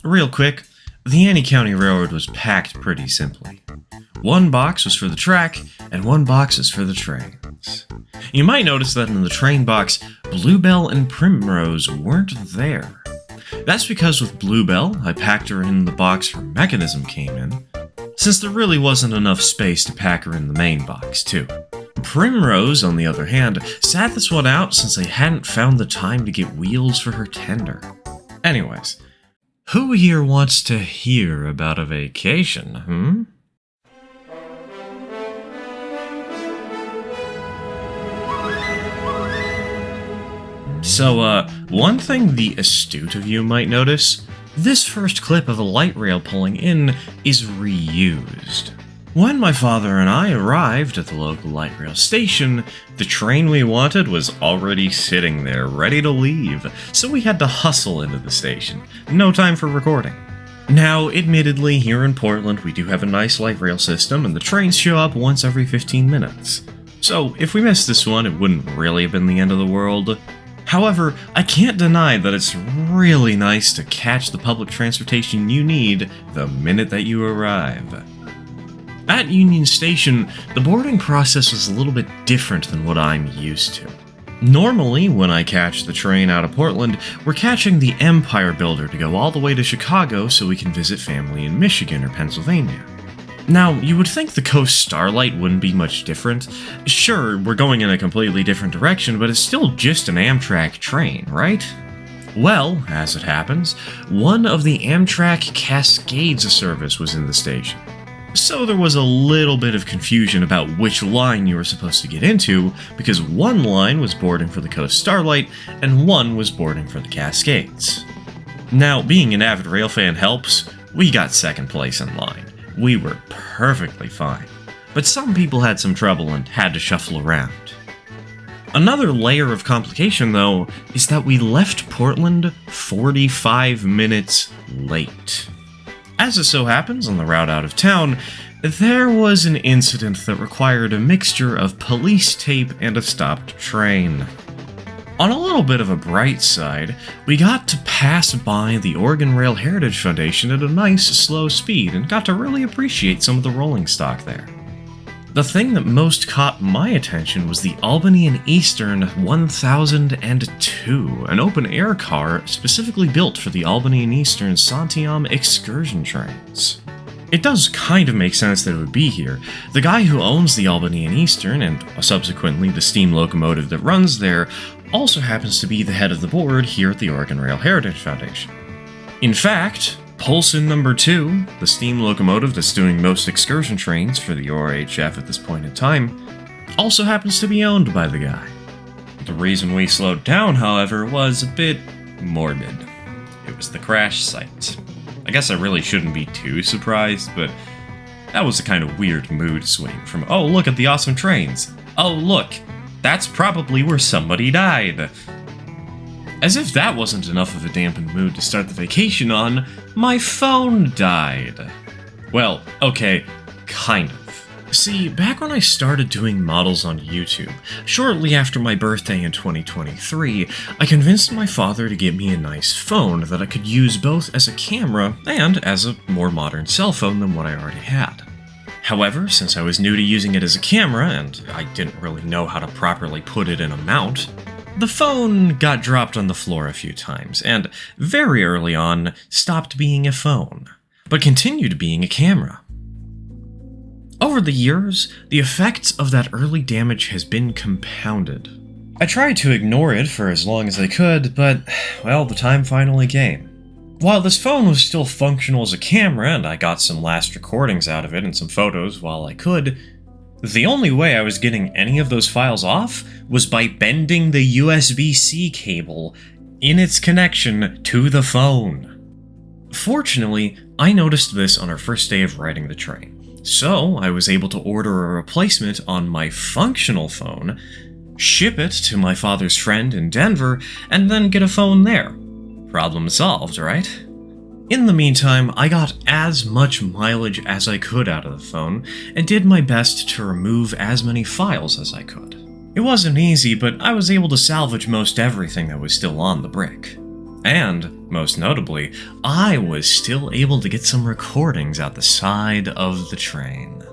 Real quick, the Annie County Railroad was packed pretty simply. One box was for the track, and one box was for the trains. You might notice that in the train box, Bluebell and Primrose weren't there. That's because with Bluebell, I packed her in the box her mechanism came in, since there really wasn't enough space to pack her in the main box, too. Primrose, on the other hand, sat this one out since I hadn't found the time to get wheels for her tender. Anyways, who here wants to hear about a vacation, So, one thing the astute of you might notice, this first clip of a light rail pulling in is reused. When my father and I arrived at the local light rail station, the train we wanted was already sitting there, ready to leave, so we had to hustle into the station. No time for recording. Now, admittedly, here in Portland, we do have a nice light rail system, and the trains show up once every 15 minutes. So, if we missed this one, it wouldn't really have been the end of the world. However, I can't deny that it's really nice to catch the public transportation you need the minute that you arrive. At Union Station, the boarding process was a little bit different than what I'm used to. Normally, when I catch the train out of Portland, we're catching the Empire Builder to go all the way to Chicago so we can visit family in Michigan or Pennsylvania. Now, you would think the Coast Starlight wouldn't be much different. Sure, we're going in a completely different direction, but it's still just an Amtrak train, right? Well, as it happens, one of the Amtrak Cascades service was in the station. So there was a little bit of confusion about which line you were supposed to get into, because one line was boarding for the Coast Starlight, and one was boarding for the Cascades. Now, being an avid rail fan helps, we got second place in line. We were perfectly fine. But some people had some trouble and had to shuffle around. Another layer of complication, though, is that we left Portland 45 minutes late. As it so happens, on the route out of town, there was an incident that required a mixture of police tape and a stopped train. On a little bit of a bright side, we got to pass by the Oregon Rail Heritage Foundation at a nice, slow speed and got to really appreciate some of the rolling stock there. The thing that most caught my attention was the Albany and Eastern 1002, an open-air car specifically built for the Albany and Eastern Santiam excursion trains. It does kind of make sense that it would be here. The guy who owns the Albany and Eastern, and subsequently the steam locomotive that runs there, also happens to be the head of the board here at the Oregon Rail Heritage Foundation. In fact, Polson No. 2, the steam locomotive that's doing most excursion trains for the ORHF at this point in time, also happens to be owned by the guy. The reason we slowed down, however, was a bit morbid. It was the crash site. I guess I really shouldn't be too surprised, but that was a kind of weird mood swing from, oh, look at the awesome trains. Oh, look, that's probably where somebody died. As if that wasn't enough of a dampened mood to start the vacation on, my phone died. Well, okay, kind of. See, back when I started doing models on YouTube, shortly after my birthday in 2023, I convinced my father to get me a nice phone that I could use both as a camera and as a more modern cell phone than what I already had. However, since I was new to using it as a camera, and I didn't really know how to properly put it in a mount, the phone got dropped on the floor a few times, and very early on, stopped being a phone, but continued being a camera. Over the years, the effects of that early damage has been compounded. I tried to ignore it for as long as I could, but, well, the time finally came. While this phone was still functional as a camera, and I got some last recordings out of it and some photos while I could, the only way I was getting any of those files off was by bending the USB-C cable in its connection to the phone. Fortunately, I noticed this on our first day of riding the train, so I was able to order a replacement on my functional phone, ship it to my father's friend in Denver, and then get a phone there. Problem solved, right? In the meantime, I got as much mileage as I could out of the phone, and did my best to remove as many files as I could. It wasn't easy, but I was able to salvage most everything that was still on the brick. And, most notably, I was still able to get some recordings out the side of the train.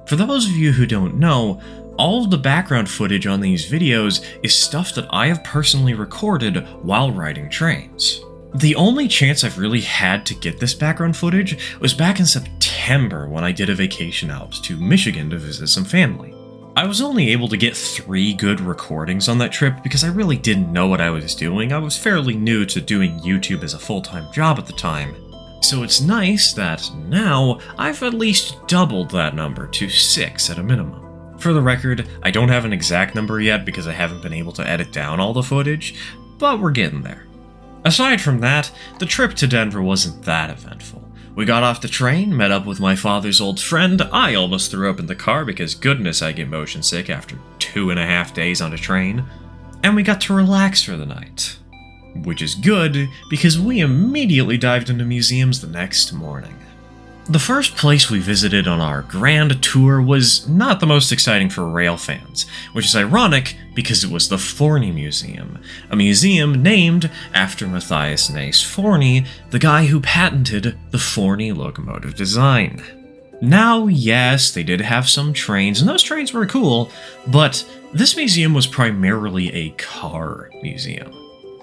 For those of you who don't know, all of the background footage on these videos is stuff that I have personally recorded while riding trains. The only chance I've really had to get this background footage was back in September when I did a vacation out to Michigan to visit some family. I was only able to get 3 good recordings on that trip because I really didn't know what I was doing. I was fairly new to doing YouTube as a full-time job at the time. So it's nice that now I've at least doubled that number to 6 at a minimum. For the record, I don't have an exact number yet because I haven't been able to edit down all the footage, but we're getting there. Aside from that, the trip to Denver wasn't that eventful. We got off the train, met up with my father's old friend. I almost threw up in the car because goodness I get motion sick after 2.5 days on a train. And we got to relax for the night. Which is good, because we immediately dived into museums the next morning. The first place we visited on our grand tour was not the most exciting for rail fans, which is ironic because it was the Forney Museum, a museum named after Matthias Nace Forney, the guy who patented the Forney locomotive design. Now, yes, they did have some trains, and those trains were cool, but this museum was primarily a car museum.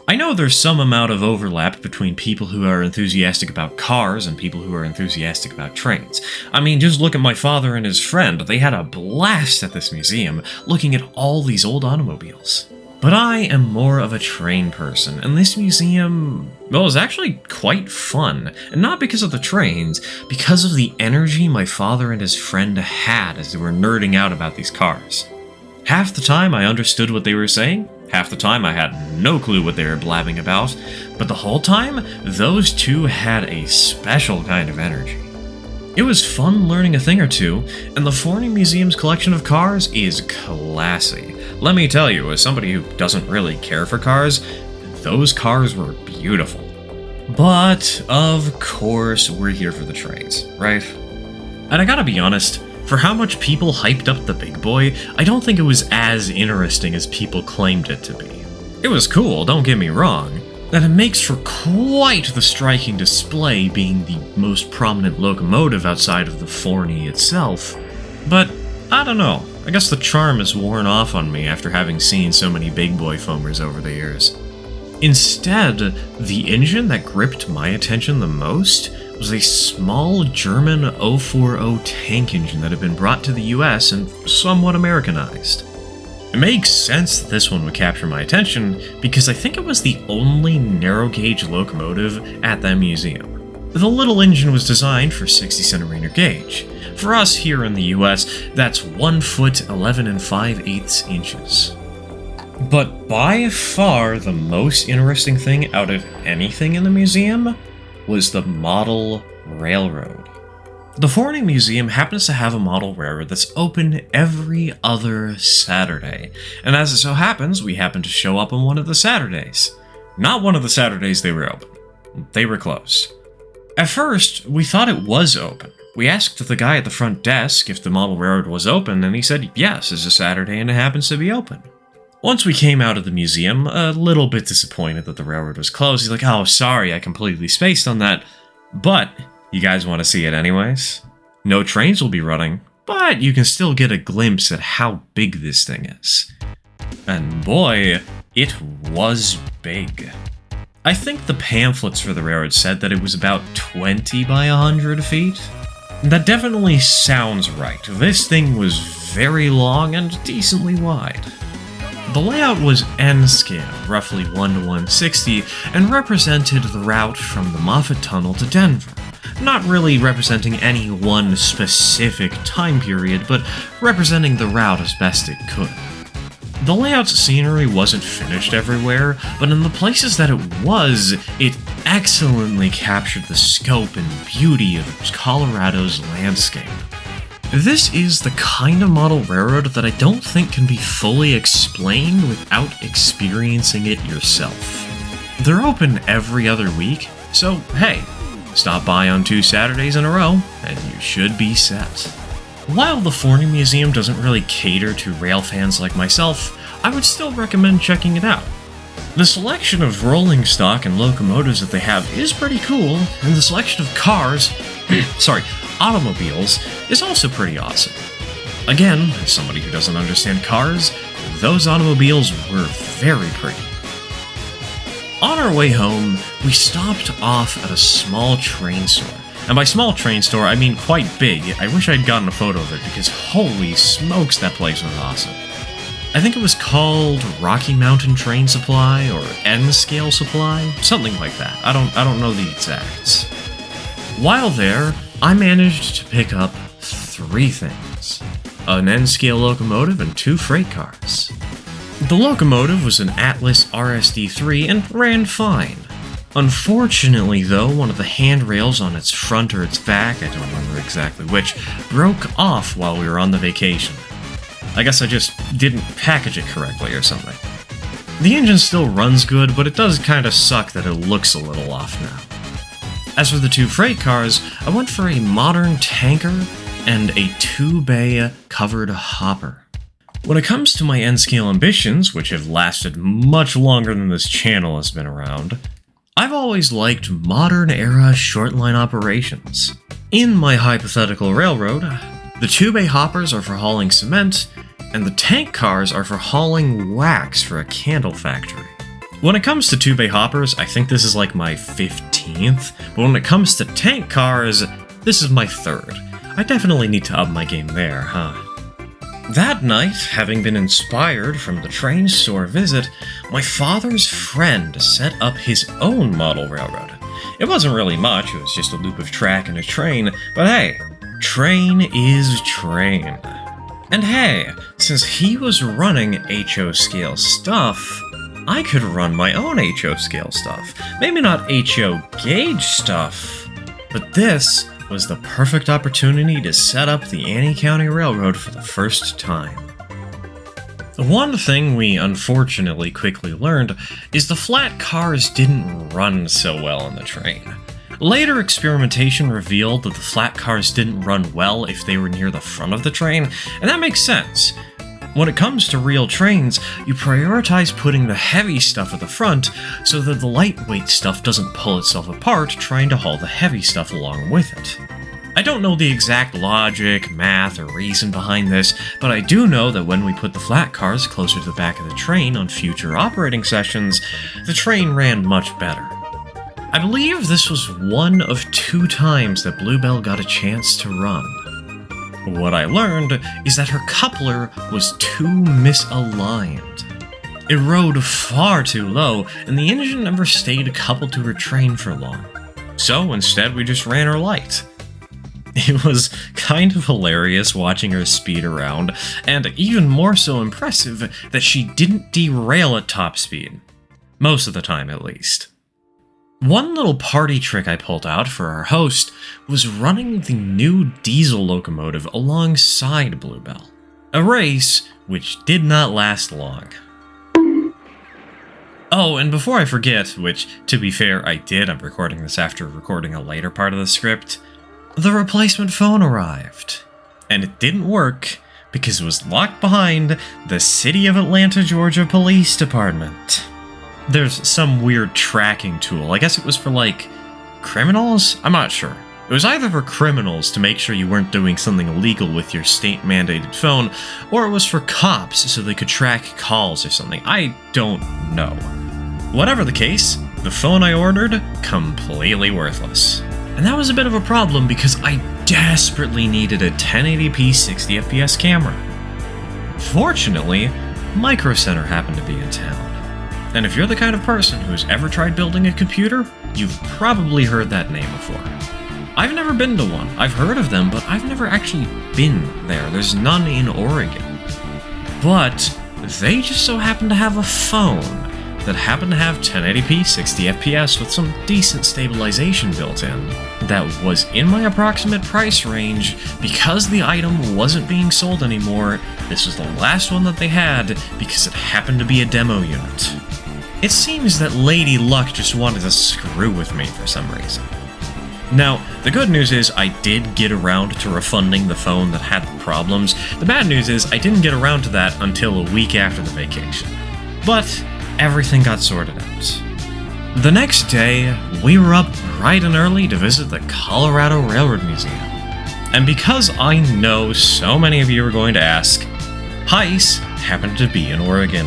I know there's some amount of overlap between people who are enthusiastic about cars and people who are enthusiastic about trains. I mean, just look at my father and his friend. They had a blast at this museum, looking at all these old automobiles. But I am more of a train person, and this museum, well, is actually quite fun. And not because of the trains, because of the energy my father and his friend had as they were nerding out about these cars. Half the time I understood what they were saying, half the time I had no clue what they were blabbing about, but the whole time, those two had a special kind of energy. It was fun learning a thing or two, and the Forney Museum's collection of cars is classy. Let me tell you, as somebody who doesn't really care for cars, those cars were beautiful. But, of course, we're here for the trains, right? And I gotta be honest, for how much people hyped up the big boy, I don't think it was as interesting as people claimed it to be. It was cool, don't get me wrong, and it makes for quite the striking display being the most prominent locomotive outside of the Forney itself. But, I don't know, I guess the charm has worn off on me after having seen so many big boy foamers over the years. Instead, the engine that gripped my attention the most was a small German 040 tank engine that had been brought to the US and somewhat Americanized. It makes sense that this one would capture my attention because I think it was the only narrow-gauge locomotive at that museum. The little engine was designed for 60cm gauge. For us here in the US, that's 1 foot 11 5/8 inches. But by far the most interesting thing out of anything in the museum was the model railroad. The Forney Museum happens to have a model railroad that's open every other Saturday, and as it so happens, we happen to show up on one of the Saturdays. Not one of the Saturdays they were open. They were closed. At first, we thought it was open. We asked the guy at the front desk if the model railroad was open, and he said yes, it's a Saturday and it happens to be open. Once we came out of the museum, a little bit disappointed that the railroad was closed. He's like, oh, sorry, I completely spaced on that. But, you guys want to see it anyways? No trains will be running, but you can still get a glimpse at how big this thing is. And boy, it was big. I think the pamphlets for the railroad said that it was about 20 by 100 feet. That definitely sounds right. This thing was very long and decently wide. The layout was N-scale, roughly 1 to 160, and represented the route from the Moffat Tunnel to Denver. Not really representing any one specific time period, but representing the route as best it could. The layout's scenery wasn't finished everywhere, but in the places that it was, it excellently captured the scope and beauty of Colorado's landscape. This is the kind of model railroad that I don't think can be fully explained without experiencing it yourself. They're open every other week, so hey, stop by on 2 Saturdays in a row, and you should be set. While the Forney Museum doesn't really cater to rail fans like myself, I would still recommend checking it out. The selection of rolling stock and locomotives that they have is pretty cool, and the selection of cars, automobiles, is also pretty awesome. Again, as somebody who doesn't understand cars, those automobiles were very pretty. On our way home, we stopped off at a small train store. And by small train store, I mean quite big. I wish I'd gotten a photo of it because holy smokes, that place was awesome. I think it was called Rocky Mountain Train Supply or N-Scale Supply, something like that. I don't know the exacts. While there, I managed to pick up 3 things: an N-Scale locomotive and 2 freight cars. The locomotive was an Atlas RSD3 and ran fine. Unfortunately, though, one of the handrails on its front or its back, I don't remember exactly which, broke off while we were on the vacation. I guess I just didn't package it correctly or something. The engine still runs good, but it does kinda suck that it looks a little off now. As for the 2 freight cars, I went for a modern tanker and a 2-bay covered hopper. When it comes to my N-Scale ambitions, which have lasted much longer than this channel has been around, I've always liked modern-era short-line operations. In my hypothetical railroad, the 2-bay hoppers are for hauling cement, and the tank cars are for hauling wax for a candle factory. When it comes to 2-bay hoppers, I think this is like my 15th, but when it comes to tank cars, this is my 3rd. I definitely need to up my game there, huh? That night, having been inspired from the train store visit, my father's friend set up his own model railroad. It wasn't really much, it was just a loop of track and a train, but hey, train is train. And hey, since he was running HO scale stuff, I could run my own HO scale stuff. Maybe not HO gauge stuff, but this was the perfect opportunity to set up the Annie County Railroad for the first time. The one thing we unfortunately quickly learned is the flat cars didn't run so well on the train. Later experimentation revealed that the flat cars didn't run well if they were near the front of the train, and that makes sense. When it comes to real trains, you prioritize putting the heavy stuff at the front so that the lightweight stuff doesn't pull itself apart trying to haul the heavy stuff along with it. I don't know the exact logic, math, or reason behind this, but I do know that when we put the flat cars closer to the back of the train on future operating sessions, the train ran much better. I believe this was one of 2 times that Bluebell got a chance to run. What I learned is that her coupler was too misaligned. It rode far too low, and the engine never stayed coupled to her train for long. So instead we just ran her light. It was kind of hilarious watching her speed around, and even more so impressive that she didn't derail at top speed. Most of the time, at least. One little party trick I pulled out for our host was running the new diesel locomotive alongside Bluebell. A race which did not last long. Oh, and before I forget, which, to be fair, I did, I'm recording this after recording a later part of the script, the replacement phone arrived. And it didn't work because it was locked behind the City of Atlanta, Georgia Police Department. There's some weird tracking tool. I guess it was for, like, criminals? I'm not sure. It was either for criminals to make sure you weren't doing something illegal with your state-mandated phone, or it was for cops so they could track calls or something. I don't know. Whatever the case, the phone I ordered, completely worthless. And that was a bit of a problem because I desperately needed a 1080p 60fps camera. Fortunately, Micro Center happened to be in town. And if you're the kind of person who's ever tried building a computer, you've probably heard that name before. I've never been to one. I've heard of them, but I've never actually been there. There's none in Oregon. But they just so happen to have a phone that happened to have 1080p 60fps with some decent stabilization built in. That was in my approximate price range. Because the item wasn't being sold anymore, this was the last one that they had because it happened to be a demo unit. It seems that Lady Luck just wanted to screw with me for some reason. Now, the good news is I did get around to refunding the phone that had the problems. The bad news is I didn't get around to that until a week after the vacation. But everything got sorted out. The next day, we were up bright and early to visit the Colorado Railroad Museum. And because I know so many of you are going to ask, Heiss happened to be in Oregon.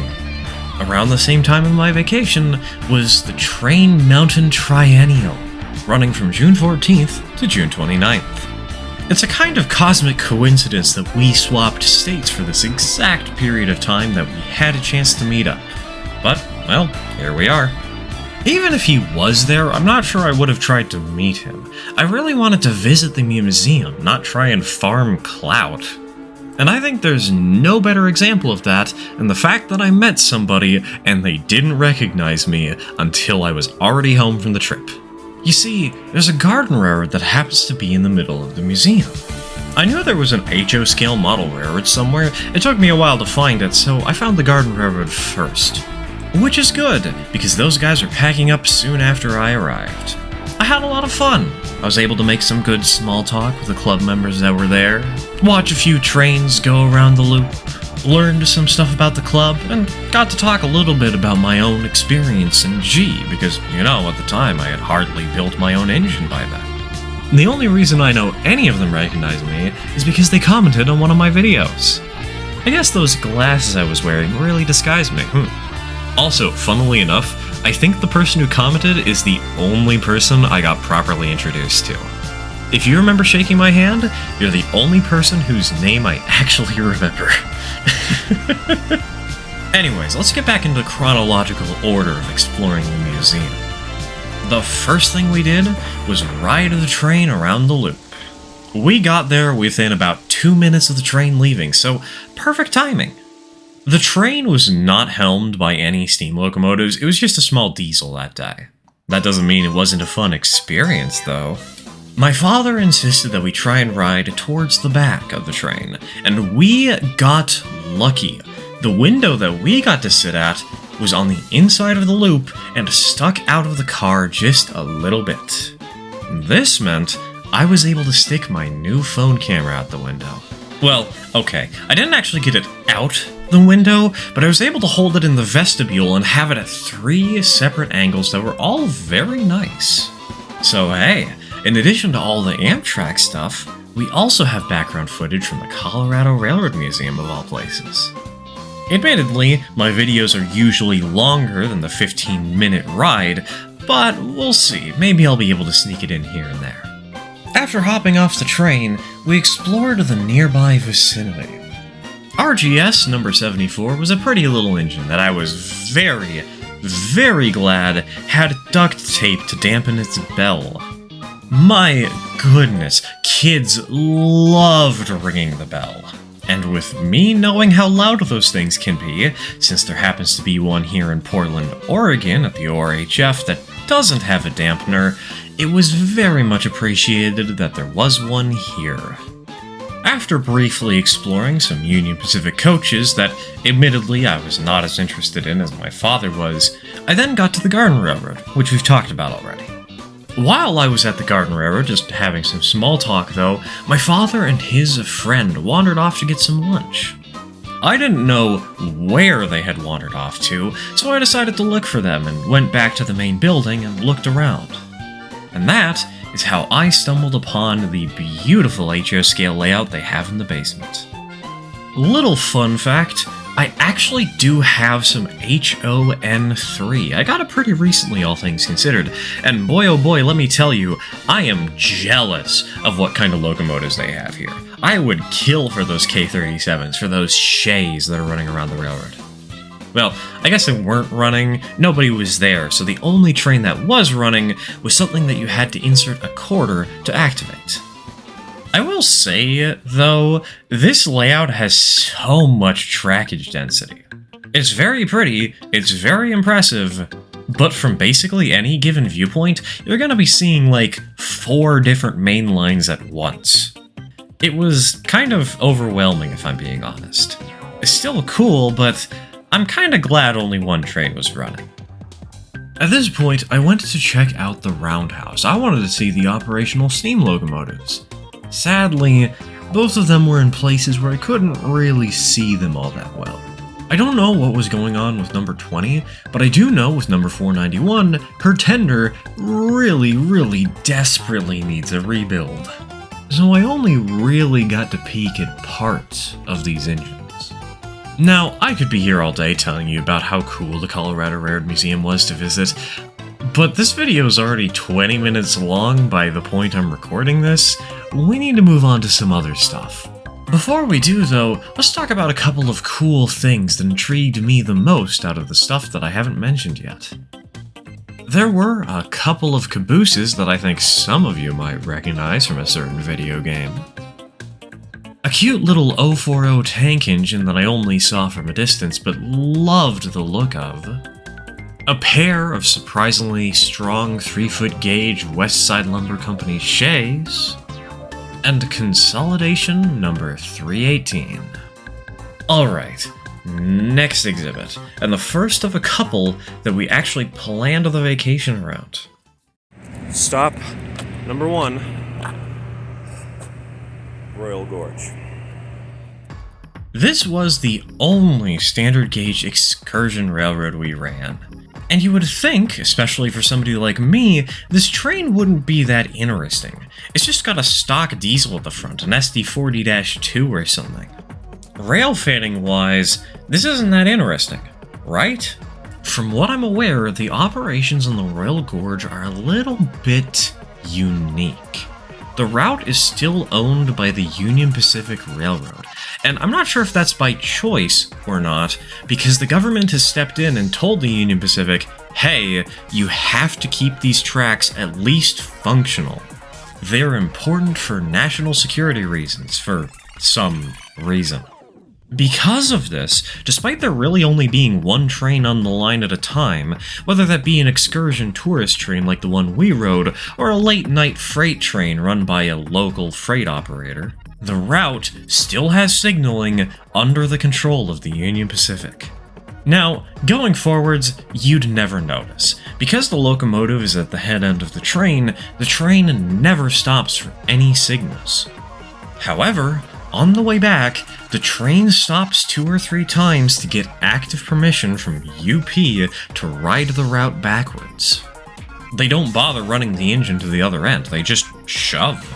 Around the same time of my vacation was the Train Mountain Triennial, running from June 14th to June 29th. It's a kind of cosmic coincidence that we swapped states for this exact period of time that we had a chance to meet up. But, well, here we are. Even if he was there, I'm not sure I would have tried to meet him. I really wanted to visit the museum, not try and farm clout. And I think there's no better example of that than the fact that I met somebody and they didn't recognize me until I was already home from the trip. You see, there's a garden railroad that happens to be in the middle of the museum. I knew there was an HO scale model railroad somewhere. It took me a while to find it, so I found the garden railroad first. Which is good, because those guys were packing up soon after I arrived. I had a lot of fun. I was able to make some good small talk with the club members that were there, watch a few trains go around the loop, learned some stuff about the club, and got to talk a little bit about my own experience in G, because, at the time I had hardly built my own engine by then. The only reason I know any of them recognize me is because they commented on one of my videos. I guess those glasses I was wearing really disguised me. Also, funnily enough, I think the person who commented is the only person I got properly introduced to. If you remember shaking my hand, you're the only person whose name I actually remember. Anyways, let's get back into chronological order of exploring the museum. The first thing we did was ride the train around the loop. We got there within about 2 minutes of the train leaving, so perfect timing. The train was not helmed by any steam locomotives, it was just a small diesel that day. That doesn't mean it wasn't a fun experience, though. My father insisted that we try and ride towards the back of the train, and we got lucky. The window that we got to sit at was on the inside of the loop and stuck out of the car just a little bit. This meant I was able to stick my new phone camera out the window. Well, okay, I didn't actually get it out the window, but I was able to hold it in the vestibule and have it at 3 separate angles that were all very nice. So hey, in addition to all the Amtrak stuff, we also have background footage from the Colorado Railroad Museum of all places. Admittedly, my videos are usually longer than the 15-minute ride, but we'll see, maybe I'll be able to sneak it in here and there. After hopping off the train, we explored the nearby vicinity. RGS number 74 was a pretty little engine that I was very, very glad had duct tape to dampen its bell. My goodness, kids loved ringing the bell. And with me knowing how loud those things can be, since there happens to be one here in Portland, Oregon at the ORHF that doesn't have a dampener, it was very much appreciated that there was one here. After briefly exploring some Union Pacific coaches that, admittedly, I was not as interested in as my father was, I then got to the Garden Railroad, which we've talked about already. While I was at the Garden Railroad, just having some small talk though, my father and his friend wandered off to get some lunch. I didn't know where they had wandered off to, so I decided to look for them and went back to the main building and looked around. And that is how I stumbled upon the beautiful HO scale layout they have in the basement. Little fun fact, I actually do have some HON3. I got it pretty recently, all things considered, and boy oh boy, let me tell you, I am jealous of what kind of locomotives they have here. I would kill for those K37s, for those shays that are running around the railroad. Well, I guess they weren't running, nobody was there, so the only train that was running was something that you had to insert a quarter to activate. I will say, though, this layout has so much trackage density. It's very pretty, it's very impressive, but from basically any given viewpoint, you're gonna be seeing like 4 different main lines at once. It was kind of overwhelming, if I'm being honest. It's still cool, but I'm kinda glad only one train was running. At this point, I went to check out the roundhouse. I wanted to see the operational steam locomotives. Sadly, both of them were in places where I couldn't really see them all that well. I don't know what was going on with number 20, but I do know with number 491, her tender really desperately needs a rebuild. So I only really got to peek at parts of these engines. Now, I could be here all day telling you about how cool the Colorado Railroad Museum was to visit, but this video is already 20 minutes long by the point I'm recording this. We need to move on to some other stuff. Before we do, though, let's talk about a couple of cool things that intrigued me the most out of the stuff that I haven't mentioned yet. There were a couple of cabooses that I think some of you might recognize from a certain video game. A cute little 040 tank engine that I only saw from a distance but loved the look of. A pair of surprisingly strong 3-foot gauge Westside Lumber Company shays. And consolidation number 318. Alright, next exhibit, and the first of a couple that we actually planned the vacation around. Stop number 1, Royal Gorge. This was the only standard gauge excursion railroad we ran. And you would think, especially for somebody like me, this train wouldn't be that interesting. It's just got a stock diesel at the front, an SD40-2 or something. Rail fanning-wise, this isn't that interesting, right? From what I'm aware, the operations on the Royal Gorge are a little bit unique. The route is still owned by the Union Pacific Railroad, and I'm not sure if that's by choice or not, because the government has stepped in and told the Union Pacific, hey, you have to keep these tracks at least functional. They're important for national security reasons, for some reason. Because of this, despite there really only being one train on the line at a time, whether that be an excursion tourist train like the one we rode, or a late-night freight train run by a local freight operator, the route still has signaling under the control of the Union Pacific. Now, going forwards, you'd never notice. Because the locomotive is at the head end of the train never stops for any signals. However, on the way back, the train stops 2 or 3 times to get active permission from UP to ride the route backwards. They don't bother running the engine to the other end, they just shove.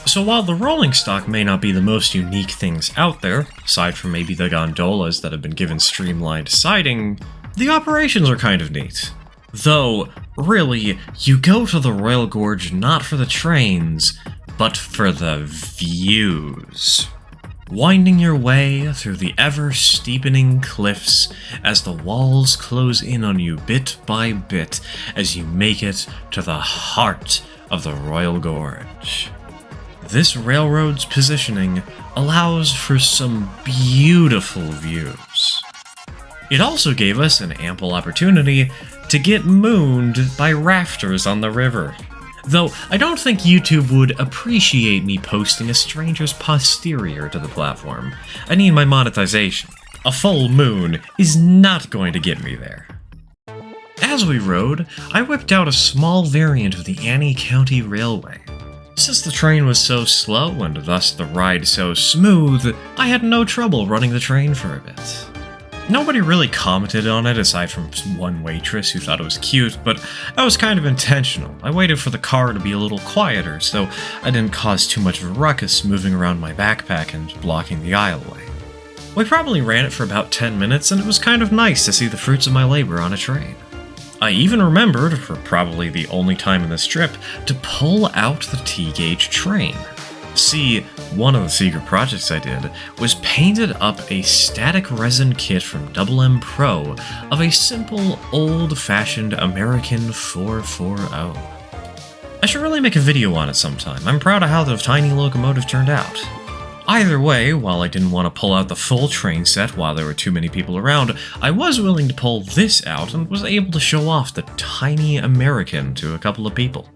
So while the rolling stock may not be the most unique things out there, aside from maybe the gondolas that have been given streamlined siding, the operations are kind of neat. Though, really, you go to the Royal Gorge not for the trains, but for the views. Winding your way through the ever-steepening cliffs as the walls close in on you bit by bit as you make it to the heart of the Royal Gorge. This railroad's positioning allows for some beautiful views. It also gave us an ample opportunity to get mooned by rafters on the river. Though I don't think YouTube would appreciate me posting a stranger's posterior to the platform. I need my monetization. A full moon is not going to get me there. As we rode, I whipped out a small variant of the Annie County Railway. Since the train was so slow and thus the ride so smooth, I had no trouble running the train for a bit. Nobody really commented on it aside from one waitress who thought it was cute, but that was kind of intentional. I waited for the car to be a little quieter so I didn't cause too much of a ruckus moving around my backpack and blocking the aisleway. We probably ran it for about 10 minutes and it was kind of nice to see the fruits of my labor on a train. I even remembered, for probably the only time in this trip, to pull out the T-gauge train. See, one of the secret projects I did was painted up a static resin kit from M Pro of a simple, old-fashioned American 440. I should really make a video on it sometime. I'm proud of how the tiny locomotive turned out. Either way, while I didn't want to pull out the full train set while there were too many people around, I was willing to pull this out and was able to show off the tiny American to a couple of people.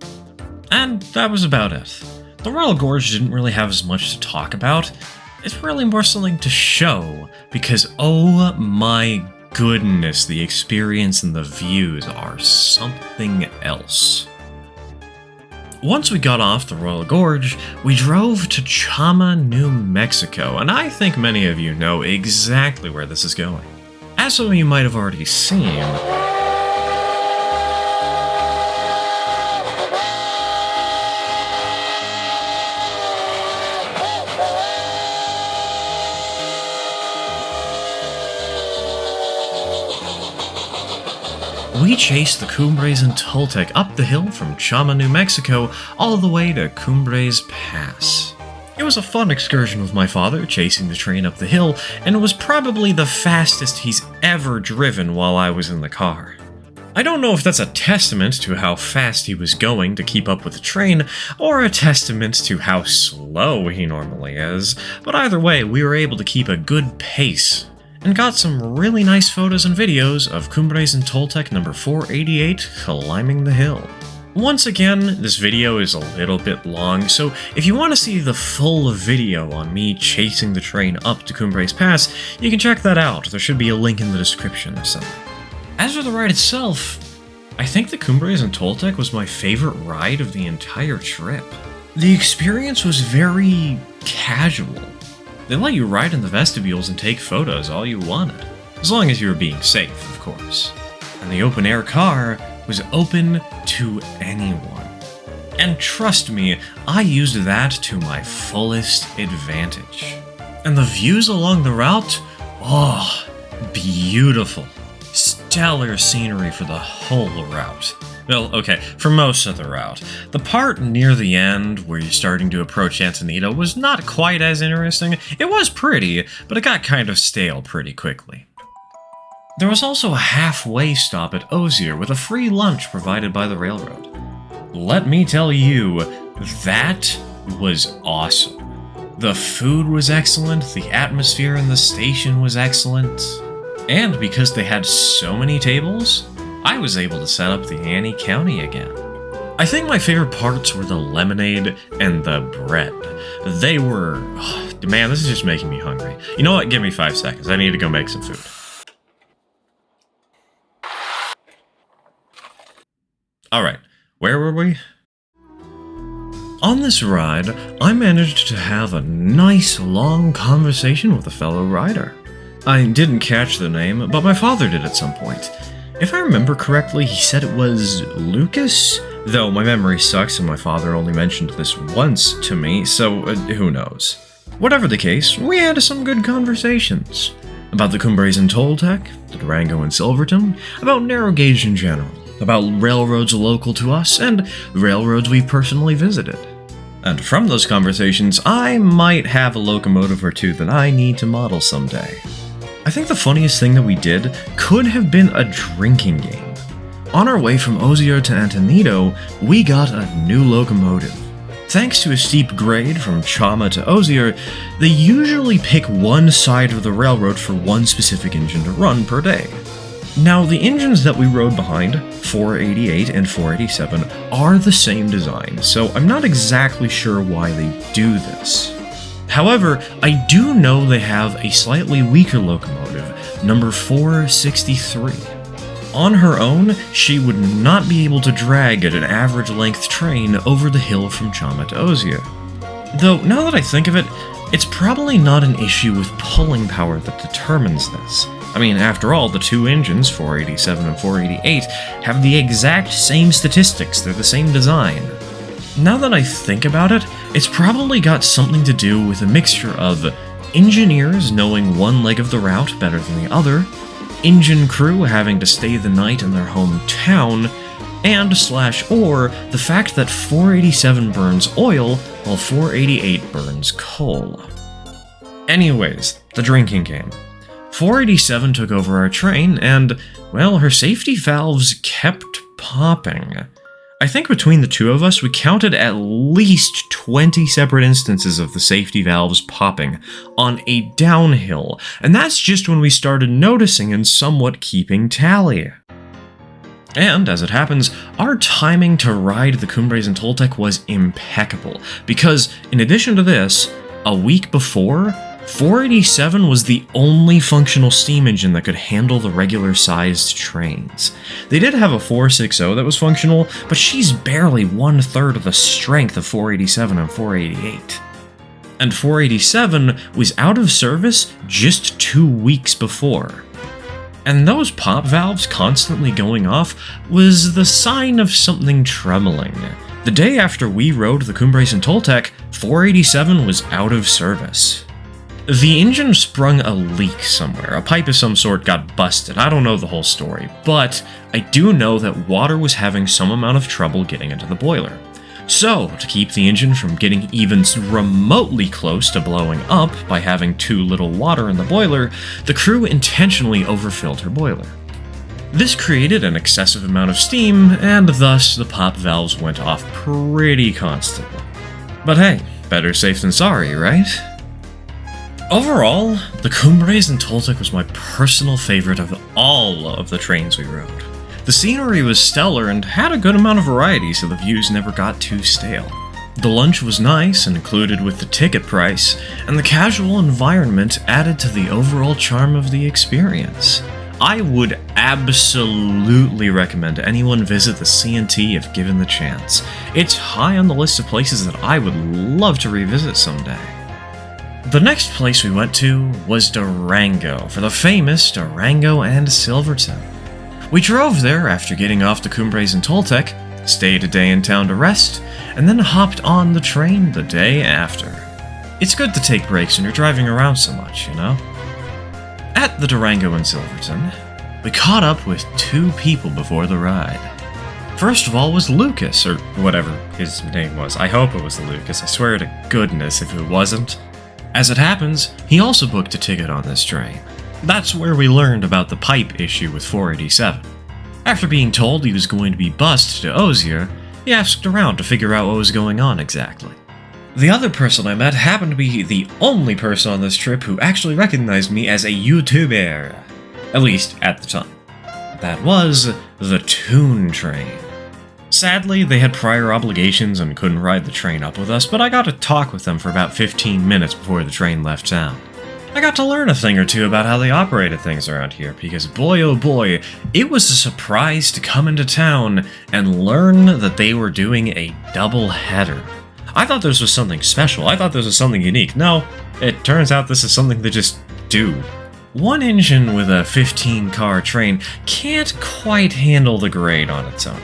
And that was about it. The Royal Gorge didn't really have as much to talk about. It's really more something to show, because oh my goodness, the experience and the views are something else. Once we got off the Royal Gorge, we drove to Chama, New Mexico, and I think many of you know exactly where this is going. As some of you might have already seen, we chased the Cumbres and Toltec up the hill from Chama, New Mexico, all the way to Cumbres Pass. It was a fun excursion with my father, chasing the train up the hill, and it was probably the fastest he's ever driven while I was in the car. I don't know if that's a testament to how fast he was going to keep up with the train, or a testament to how slow he normally is, but either way, we were able to keep a good pace, and got some really nice photos and videos of Cumbres and Toltec number 488 climbing the hill. Once again, this video is a little bit long, so if you want to see the full video on me chasing the train up to Cumbres Pass, you can check that out. There should be a link in the description or something. As for the ride itself, I think the Cumbres and Toltec was my favorite ride of the entire trip. The experience was very casual. They let you ride in the vestibules and take photos all you wanted, as long as you were being safe, of course. And the open-air car was open to anyone. And trust me, I used that to my fullest advantage. And the views along the route? Oh, beautiful. Stellar scenery for the whole route. Well, okay, for most of the route. The part near the end, where you're starting to approach Antonito, was not quite as interesting. It was pretty, but it got kind of stale pretty quickly. There was also a halfway stop at Osier with a free lunch provided by the railroad. Let me tell you, that was awesome. The food was excellent, the atmosphere in the station was excellent, and because they had so many tables, I was able to set up the Annie County again. I think my favorite parts were the lemonade and the bread. They were... oh, man, this is just making me hungry. You know what? Give me 5 seconds. I need to go make some food. Alright, where were we? On this ride, I managed to have a nice long conversation with a fellow rider. I didn't catch the name, but my father did at some point. If I remember correctly, he said it was Lucas? Though my memory sucks and my father only mentioned this once to me, so who knows. Whatever the case, we had some good conversations. About the Cumbres and Toltec, the Durango and Silverton, about narrow gauge in general, about railroads local to us, and railroads we've personally visited. And from those conversations, I might have a locomotive or two that I need to model someday. I think the funniest thing that we did could have been a drinking game. On our way from Osier to Antonito, we got a new locomotive. Thanks to a steep grade from Chama to Osier, they usually pick one side of the railroad for one specific engine to run per day. Now, the engines that we rode behind, 488 and 487, are the same design, so I'm not exactly sure why they do this. However, I do know they have a slightly weaker locomotive, number 463. On her own, she would not be able to drag at an average length train over the hill from Chama to Osier. Though, now that I think of it, it's probably not an issue with pulling power that determines this. I mean, after all, the two engines, 487 and 488, have the exact same statistics, they're the same design. Now that I think about it, it's probably got something to do with a mixture of engineers knowing one leg of the route better than the other, engine crew having to stay the night in their hometown, and/or the fact that 487 burns oil while 488 burns coal. Anyways, the drinking game. 487 took over our train, and, well, her safety valves kept popping. I think between the two of us, we counted at least 20 separate instances of the safety valves popping on a downhill, and that's just when we started noticing and somewhat keeping tally. And, as it happens, our timing to ride the Cumbres and Toltec was impeccable, because, in addition to this, a week before, 487 was the only functional steam engine that could handle the regular-sized trains. They did have a 460 that was functional, but she's barely 1/3 of the strength of 487 and 488. And 487 was out of service just 2 weeks before. And those pop valves constantly going off was the sign of something troubling. The day after we rode the Cumbres and Toltec, 487 was out of service. The engine sprung a leak somewhere. A pipe of some sort got busted. I don't know the whole story, but I do know that water was having some amount of trouble getting into the boiler. So, to keep the engine from getting even remotely close to blowing up by having too little water in the boiler, the crew intentionally overfilled her boiler. This created an excessive amount of steam, and thus the pop valves went off pretty constantly. But hey, better safe than sorry, right? Overall, the Cumbres and Toltec was my personal favorite of all of the trains we rode. The scenery was stellar and had a good amount of variety, so the views never got too stale. The lunch was nice and included with the ticket price, and the casual environment added to the overall charm of the experience. I would absolutely recommend anyone visit the CNT if given the chance. It's high on the list of places that I would love to revisit someday. The next place we went to was Durango for the famous Durango and Silverton. We drove there after getting off the Cumbres and Toltec, stayed a day in town to rest, and then hopped on the train the day after. It's good to take breaks when you're driving around so much, you know? At the Durango and Silverton, we caught up with two people before the ride. First of all was Lucas, or whatever his name was. I hope it was Lucas, I swear to goodness if it wasn't. As it happens, he also booked a ticket on this train. That's where we learned about the pipe issue with 487. After being told he was going to be bused to Osier, he asked around to figure out what was going on exactly. The other person I met happened to be the only person on this trip who actually recognized me as a YouTuber. At least, at the time. That was the Toon Train. Sadly, they had prior obligations and couldn't ride the train up with us, but I got to talk with them for about 15 minutes before the train left town. I got to learn a thing or two about how they operated things around here, because boy oh boy, it was a surprise to come into town and learn that they were doing a double header. I thought this was something special, I thought this was something unique. No, it turns out this is something they just do. One engine with a 15-car train can't quite handle the grade on its own.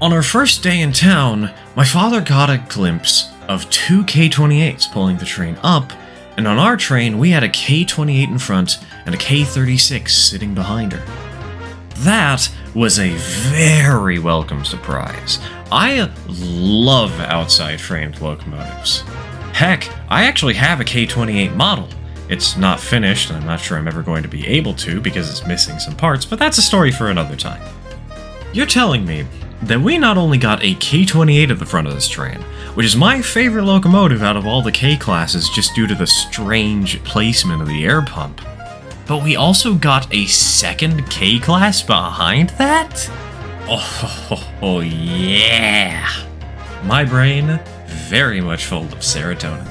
On our first day in town, my father got a glimpse of two K-28s pulling the train up, and on our train we had a K-28 in front and a K-36 sitting behind her. That was a very welcome surprise. I love outside framed locomotives. Heck, I actually have a K-28 model. It's not finished, and I'm not sure I'm ever going to be able to because it's missing some parts, but that's a story for another time. You're telling me that we not only got a K-28 at the front of this train, which is my favorite locomotive out of all the K-classes just due to the strange placement of the air pump, but we also got a second K-class behind that? Oh yeah! My brain very much full of serotonin.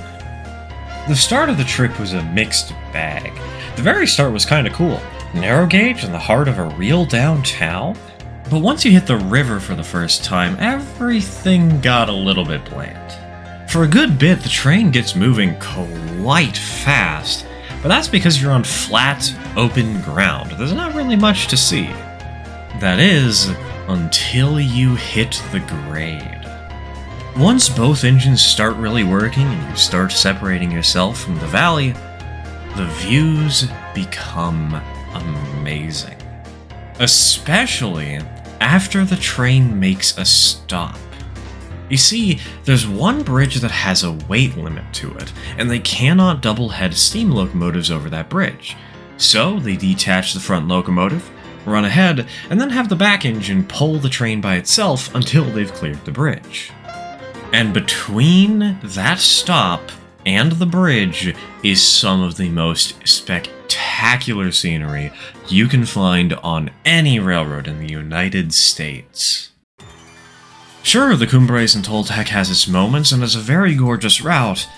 The start of the trip was a mixed bag. The very start was kinda cool. Narrow gauge in the heart of a real downtown? But once you hit the river for the first time, everything got a little bit bland. For a good bit, the train gets moving quite fast, but that's because you're on flat, open ground. There's not really much to see. That is, until you hit the grade. Once both engines start really working and you start separating yourself from the valley, the views become amazing. Especially after the train makes a stop. You see, there's one bridge that has a weight limit to it, and they cannot double-head steam locomotives over that bridge. So they detach the front locomotive, run ahead, and then have the back engine pull the train by itself until they've cleared the bridge. And between that stop and the bridge is some of the most spectacular scenery you can find on any railroad in the United States. Sure, the Cumbres and Toltec has its moments and is a very gorgeous route,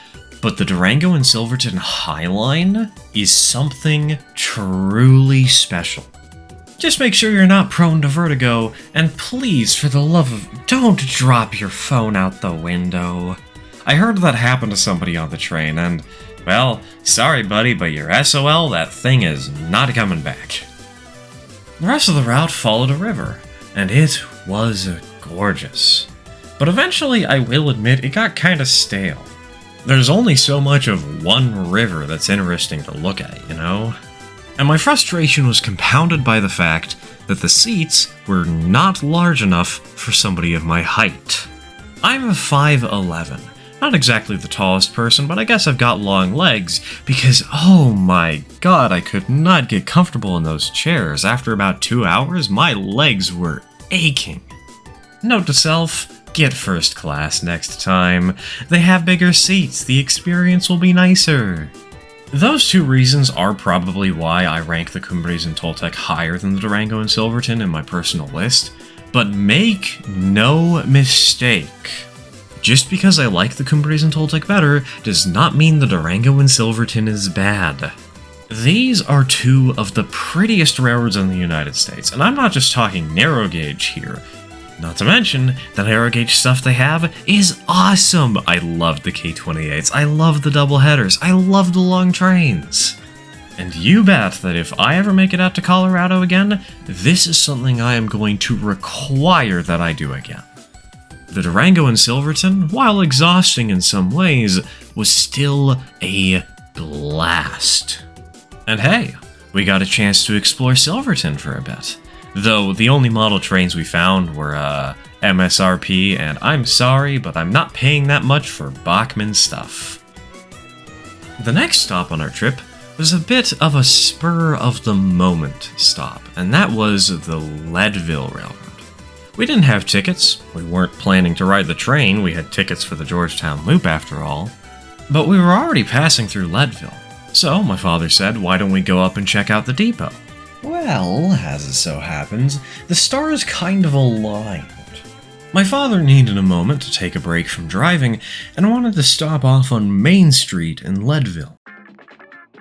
but the Durango and Silverton High Line is something truly special. Just make sure you're not prone to vertigo, and please, for the love of, don't drop your phone out the window. I heard that happened to somebody on the train, and, well, sorry buddy, but your SOL, that thing is not coming back. The rest of the route followed a river, and it was gorgeous. But eventually, I will admit, it got kinda stale. There's only so much of one river that's interesting to look at, you know? And my frustration was compounded by the fact that the seats were not large enough for somebody of my height. I'm 5'11", not exactly the tallest person, but I guess I've got long legs, because oh my god, I could not get comfortable in those chairs. After about 2 hours, my legs were aching. Note to self, get first class next time. They have bigger seats, the experience will be nicer. Those two reasons are probably why I rank the Cumbres and Toltec higher than the Durango and Silverton in my personal list, but make no mistake. Just because I like the Cumbres and Toltec better does not mean the Durango and Silverton is bad. These are two of the prettiest railroads in the United States, and I'm not just talking narrow gauge here. Not to mention, the narrow gauge stuff they have is awesome! I love the K-28s, I love the double headers, I love the long trains! And you bet that if I ever make it out to Colorado again, this is something I am going to require that I do again. The Durango and Silverton, while exhausting in some ways, was still a blast. And hey, we got a chance to explore Silverton for a bit. Though the only model trains we found were MSRP, and I'm sorry, but I'm not paying that much for Bachmann stuff. The next stop on our trip was a bit of a spur-of-the-moment stop, and that was the Leadville Railroad. We didn't have tickets, we weren't planning to ride the train, we had tickets for the Georgetown Loop after all, but we were already passing through Leadville, so my father said, why don't we go up and check out the depot? Well, as it so happens, the stars kind of aligned. My father needed a moment to take a break from driving and wanted to stop off on Main Street in Leadville.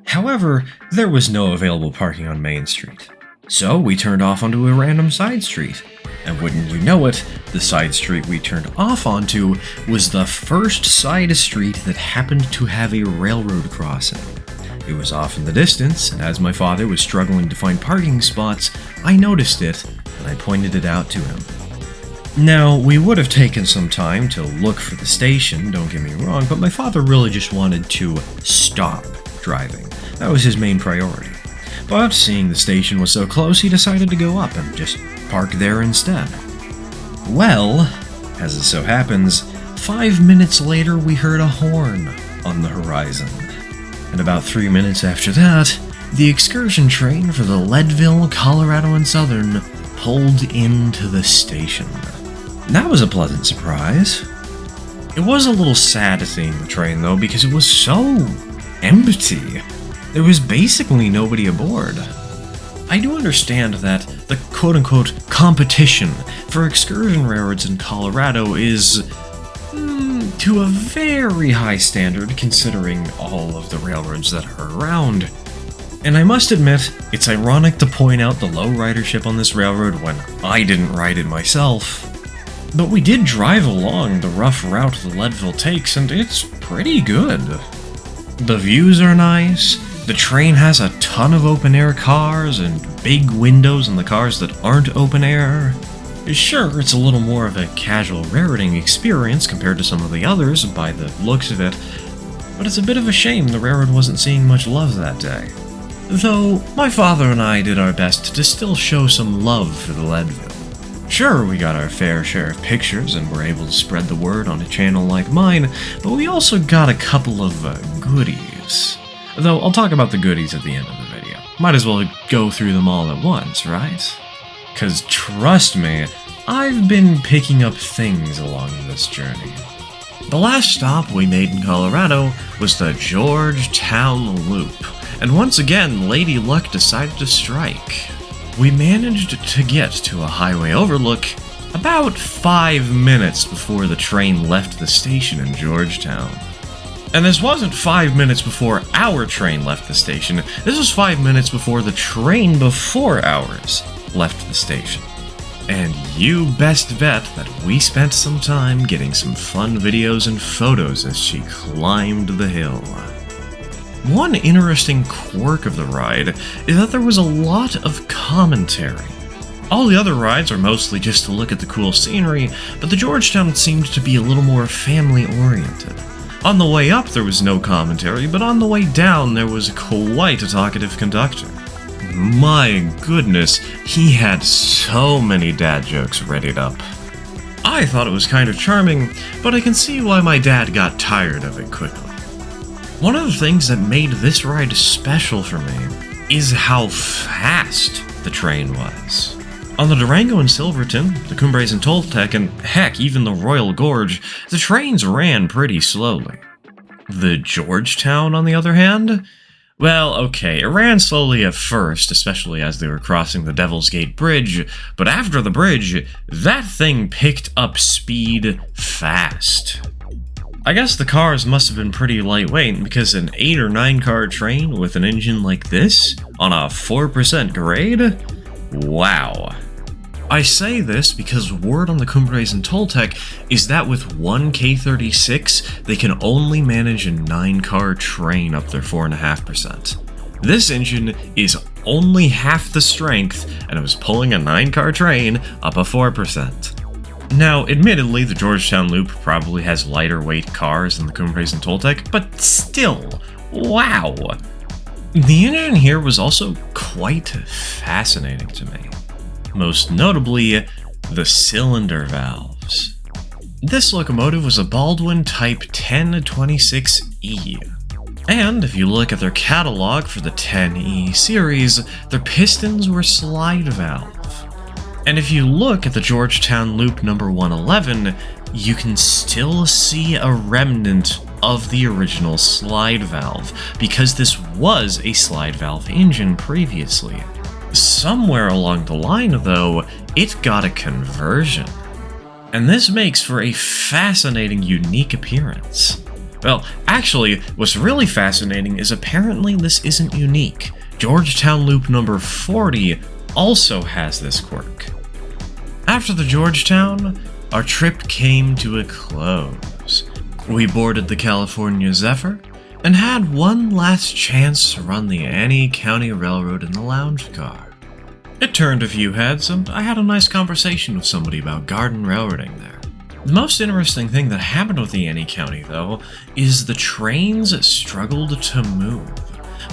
However, there was no available parking on Main Street, so we turned off onto a random side street. And wouldn't you know it, the side street we turned off onto was the first side street that happened to have a railroad crossing. It was off in the distance, and as my father was struggling to find parking spots, I noticed it, and I pointed it out to him. Now, we would have taken some time to look for the station, don't get me wrong, but my father really just wanted to stop driving. That was his main priority. But seeing the station was so close, he decided to go up and just park there instead. Well, as it so happens, 5 minutes later we heard a horn on the horizon. And about 3 minutes after that, the excursion train for the Leadville, Colorado and Southern pulled into the station. That was a pleasant surprise. It was a little sad seeing the train though, because it was so empty. There was basically nobody aboard. I do understand that the quote-unquote competition for excursion railroads in Colorado is to a very high standard considering all of the railroads that are around. And I must admit, it's ironic to point out the low ridership on this railroad when I didn't ride it myself. But we did drive along the rough route the Leadville takes, and it's pretty good. The views are nice, the train has a ton of open-air cars and big windows in the cars that aren't open-air. Sure, it's a little more of a casual railroading experience compared to some of the others by the looks of it, but it's a bit of a shame the railroad wasn't seeing much love that day. Though, my father and I did our best to still show some love for the Leadville. Sure, we got our fair share of pictures and were able to spread the word on a channel like mine, but we also got a couple of goodies. Though, I'll talk about the goodies at the end of the video. Might as well go through them all at once, right? 'Cause trust me, I've been picking up things along this journey. The last stop we made in Colorado was the Georgetown Loop, and once again, Lady Luck decided to strike. We managed to get to a highway overlook about 5 minutes before the train left the station in Georgetown. And this wasn't 5 minutes before our train left the station, this was 5 minutes before the train before ours left the station. And you best bet that we spent some time getting some fun videos and photos as she climbed the hill. One interesting quirk of the ride is that there was a lot of commentary. All the other rides are mostly just to look at the cool scenery, but the Georgetown seemed to be a little more family-oriented. On the way up there was no commentary, but on the way down there was quite a talkative conductor. My goodness, he had so many dad jokes readied up. I thought it was kind of charming, but I can see why my dad got tired of it quickly. One of the things that made this ride special for me is how fast the train was. On the Durango and Silverton, the Cumbres and Toltec, and heck, even the Royal Gorge, the trains ran pretty slowly. The Georgetown, on the other hand? Well, okay, it ran slowly at first, especially as they were crossing the Devil's Gate Bridge, but after the bridge, that thing picked up speed fast. I guess the cars must have been pretty lightweight, because an 8 or 9 car train with an engine like this, on a 4% grade? Wow. I say this because word on the Cumbres and Toltec is that with one K36, they can only manage a 9-car train up their 4.5%. This engine is only half the strength, and it was pulling a 9-car train up a 4%. Now, admittedly, the Georgetown Loop probably has lighter weight cars than the Cumbres and Toltec, but still, wow! The engine here was also quite fascinating to me. Most notably, the cylinder valves. This locomotive was a Baldwin Type 1026E. And if you look at their catalog for the 10E series, their pistons were slide valve. And if you look at the Georgetown Loop number 111, you can still see a remnant of the original slide valve, because this was a slide valve engine previously. Somewhere along the line, though, it got a conversion. And this makes for a fascinating, unique appearance. Well, actually, what's really fascinating is apparently this isn't unique. Georgetown Loop number 40 also has this quirk. After the Georgetown, our trip came to a close. We boarded the California Zephyr, and had one last chance to run the Annie County Railroad in the lounge car. It turned a few heads, and I had a nice conversation with somebody about garden railroading there. The most interesting thing that happened with the Annie County, though, is the trains struggled to move.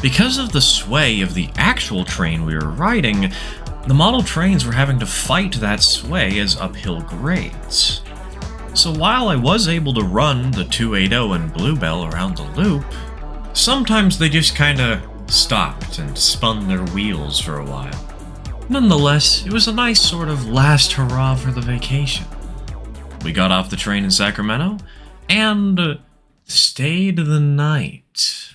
Because of the sway of the actual train we were riding, the model trains were having to fight that sway as uphill grades. So while I was able to run the 280 and Bluebell around the loop, sometimes they just kinda stopped and spun their wheels for a while. Nonetheless, it was a nice sort of last hurrah for the vacation. We got off the train in Sacramento, and stayed the night.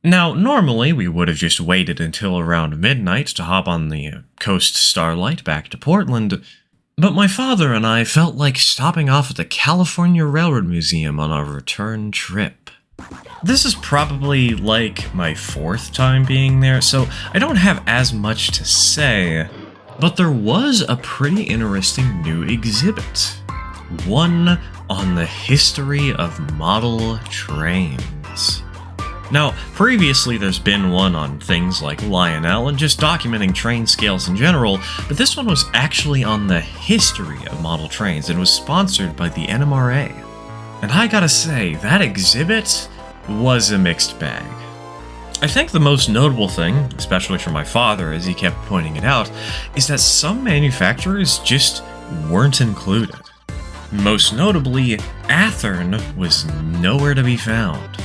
Now, normally we would have just waited until around midnight to hop on the Coast Starlight back to Portland, but my father and I felt like stopping off at the California Railroad Museum on our return trip. This is probably like my 4th time being there, so I don't have as much to say, but there was a pretty interesting new exhibit. One on the history of model trains. Now, previously there's been one on things like Lionel and just documenting train scales in general, but this one was actually on the history of model trains and was sponsored by the NMRA. And I gotta say, that exhibit was a mixed bag. I think the most notable thing, especially for my father as he kept pointing it out, is that some manufacturers just weren't included. Most notably, Athearn was nowhere to be found.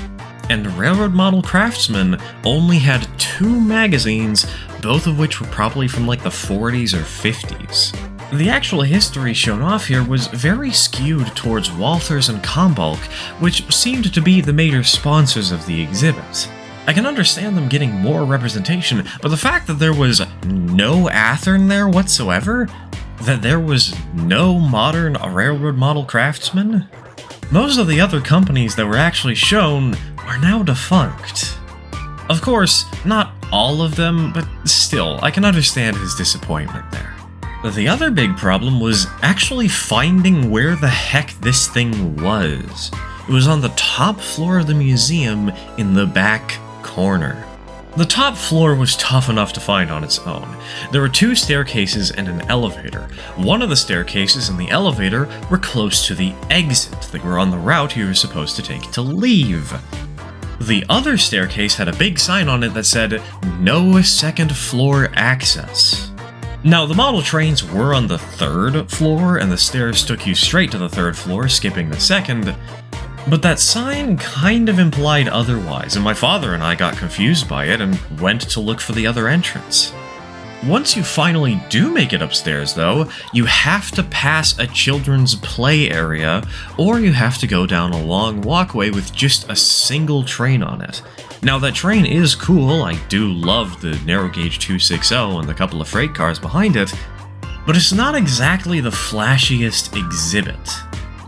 And Railroad Model Craftsman only had 2 magazines, both of which were probably from like the 40s or 50s. The actual history shown off here was very skewed towards Walthers and Combalk, which seemed to be the major sponsors of the exhibit. I can understand them getting more representation, but the fact that there was no Athearn there whatsoever, that there was no modern railroad model craftsman, most of the other companies that were actually shown are now defunct. Of course, not all of them, but still, I can understand his disappointment there. The other big problem was actually finding where the heck this thing was. It was on the top floor of the museum in the back corner. The top floor was tough enough to find on its own. There were 2 staircases and an elevator. One of the staircases and the elevator were close to the exit. They were on the route you were supposed to take to leave. The other staircase had a big sign on it that said, "No second floor access." Now, the model trains were on the 3rd floor, and the stairs took you straight to the 3rd floor, skipping the 2nd, but that sign kind of implied otherwise, and my father and I got confused by it and went to look for the other entrance. Once you finally do make it upstairs, though, you have to pass a children's play area, or you have to go down a long walkway with just a single train on it. Now, that train is cool. I do love the narrow gauge 260 and the couple of freight cars behind it, but it's not exactly the flashiest exhibit.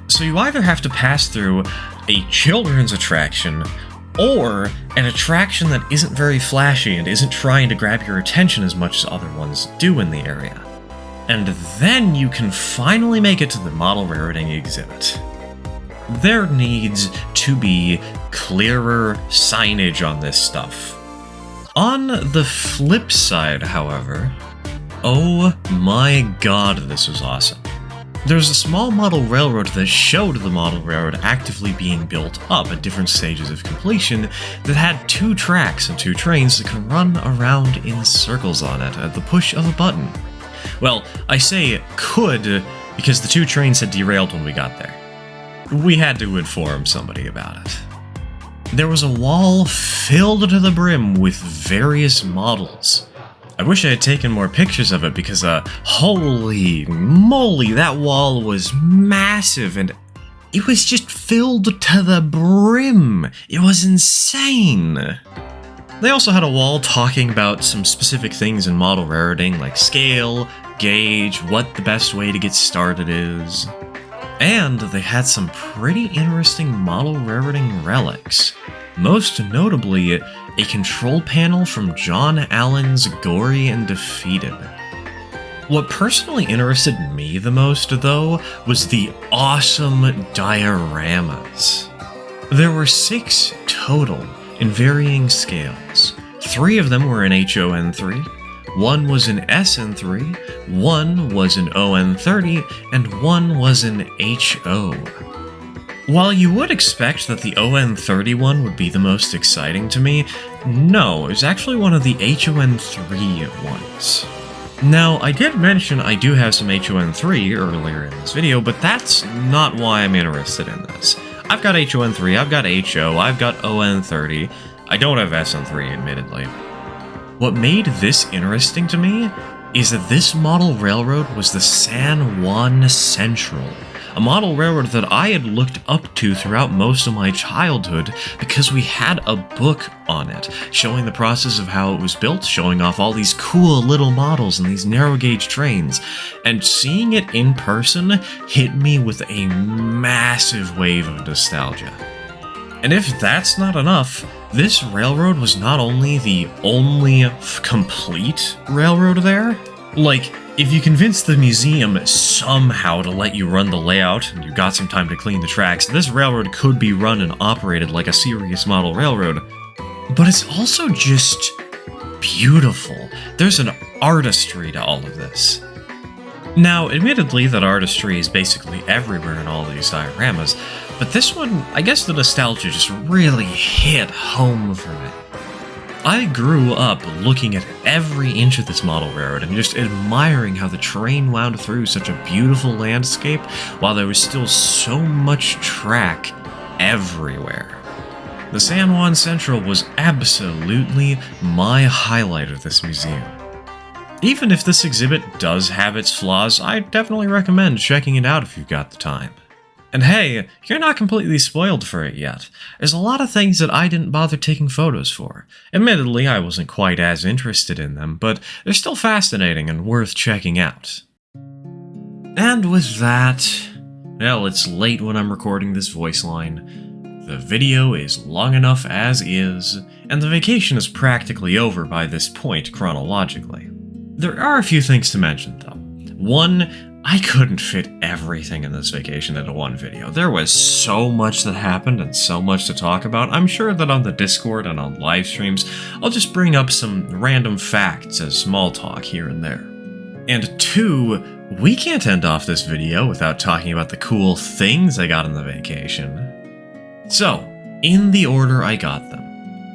So you either have to pass through a children's attraction, or an attraction that isn't very flashy and isn't trying to grab your attention as much as other ones do in the area. And then you can finally make it to the model railroading exhibit. There needs to be clearer signage on this stuff. On the flip side, however, oh my god, this was awesome. There's a small model railroad that showed the model railroad actively being built up at different stages of completion that had 2 tracks and 2 trains that could run around in circles on it at the push of a button. Well, I say could because the 2 trains had derailed when we got there. We had to inform somebody about it. There was a wall filled to the brim with various models. I wish I had taken more pictures of it because, holy moly, that wall was massive and it was just filled to the brim. It was insane. They also had a wall talking about some specific things in model railroading like scale, gauge, what the best way to get started is. And they had some pretty interesting model railroading relics. Most notably, a control panel from John Allen's Gory and Defeated. What personally interested me the most, though, was the awesome dioramas. There were 6 total in varying scales. 3 of them were in HON3, 1 was in SN3, 1 was in ON30, and 1 was in HO. While you would expect that the ON31 would be the most exciting to me, no, it was actually one of the HON3 ones. Now, I did mention I do have some HON3 earlier in this video, but that's not why I'm interested in this. I've got HON3, I've got HO, I've got ON30, I don't have SN3 admittedly. What made this interesting to me is that this model railroad was the San Juan Central, a model railroad that I had looked up to throughout most of my childhood because we had a book on it, showing the process of how it was built, showing off all these cool little models and these narrow gauge trains, and seeing it in person hit me with a massive wave of nostalgia. And if that's not enough, this railroad was not only the only complete railroad there, like, if you convinced the museum somehow to let you run the layout and you got some time to clean the tracks, this railroad could be run and operated like a serious model railroad. But it's also just beautiful. There's an artistry to all of this. Now, admittedly, that artistry is basically everywhere in all these dioramas, but this one, I guess the nostalgia just really hit home for me. I grew up looking at every inch of this model railroad and just admiring how the train wound through such a beautiful landscape while there was still so much track everywhere. The San Juan Central was absolutely my highlight of this museum. Even if this exhibit does have its flaws, I definitely recommend checking it out if you've got the time. And hey, you're not completely spoiled for it yet. There's a lot of things that I didn't bother taking photos for. Admittedly, I wasn't quite as interested in them, but they're still fascinating and worth checking out. And with that, well, it's late when I'm recording this voice line. The video is long enough as is, and the vacation is practically over by this point chronologically. There are a few things to mention, though. One, I couldn't fit everything in this vacation into one video. There was so much that happened and so much to talk about. I'm sure that on the Discord and on live streams, I'll just bring up some random facts as small talk here and there. And 2, we can't end off this video without talking about the cool things I got on the vacation. So, in the order I got them.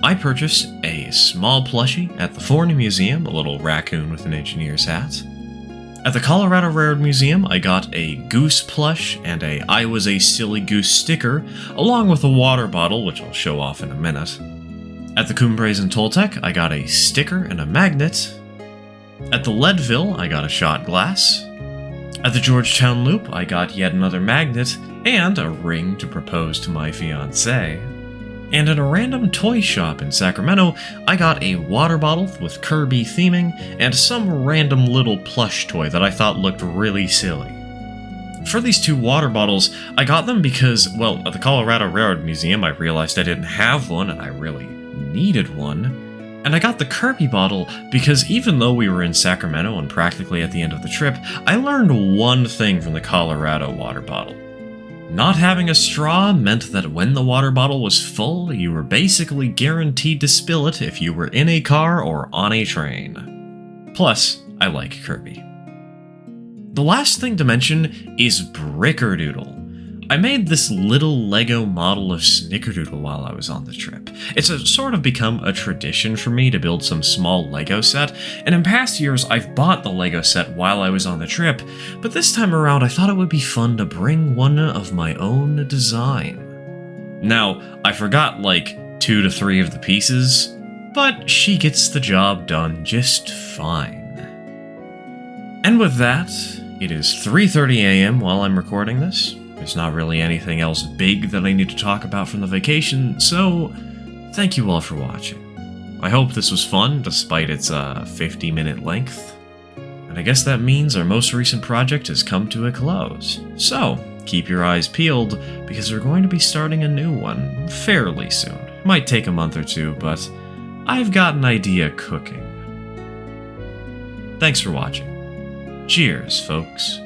I purchased a small plushie at the Forney Museum, a little raccoon with an engineer's hat. At the Colorado Railroad Museum, I got a goose plush and a I Was a Silly Goose sticker, along with a water bottle, which I'll show off in a minute. At the Cumbres and Toltec, I got a sticker and a magnet. At the Leadville, I got a shot glass. At the Georgetown Loop, I got yet another magnet and a ring to propose to my fiancée. And at a random toy shop in Sacramento, I got a water bottle with Kirby theming and some random little plush toy that I thought looked really silly. For these 2 water bottles, I got them because, well, at the Colorado Railroad Museum I realized I didn't have one and I really needed one. And I got the Kirby bottle because even though we were in Sacramento and practically at the end of the trip, I learned one thing from the Colorado water bottle. Not having a straw meant that when the water bottle was full, you were basically guaranteed to spill it if you were in a car or on a train. Plus, I like Kirby. The last thing to mention is Brickerdoodle. I made this little Lego model of Snickerdoodle while I was on the trip. It's sort of become a tradition for me to build some small Lego set, and in past years I've bought the Lego set while I was on the trip, but this time around I thought it would be fun to bring one of my own design. Now, I forgot like 2 to 3 of the pieces, but she gets the job done just fine. And with that, it is 3:30 a.m. while I'm recording this. There's not really anything else big that I need to talk about from the vacation, so thank you all for watching. I hope this was fun, despite its 50-minute length. And I guess that means our most recent project has come to a close. So, keep your eyes peeled, because we're going to be starting a new one fairly soon. It might take a month or 2, but I've got an idea cooking. Thanks for watching. Cheers, folks.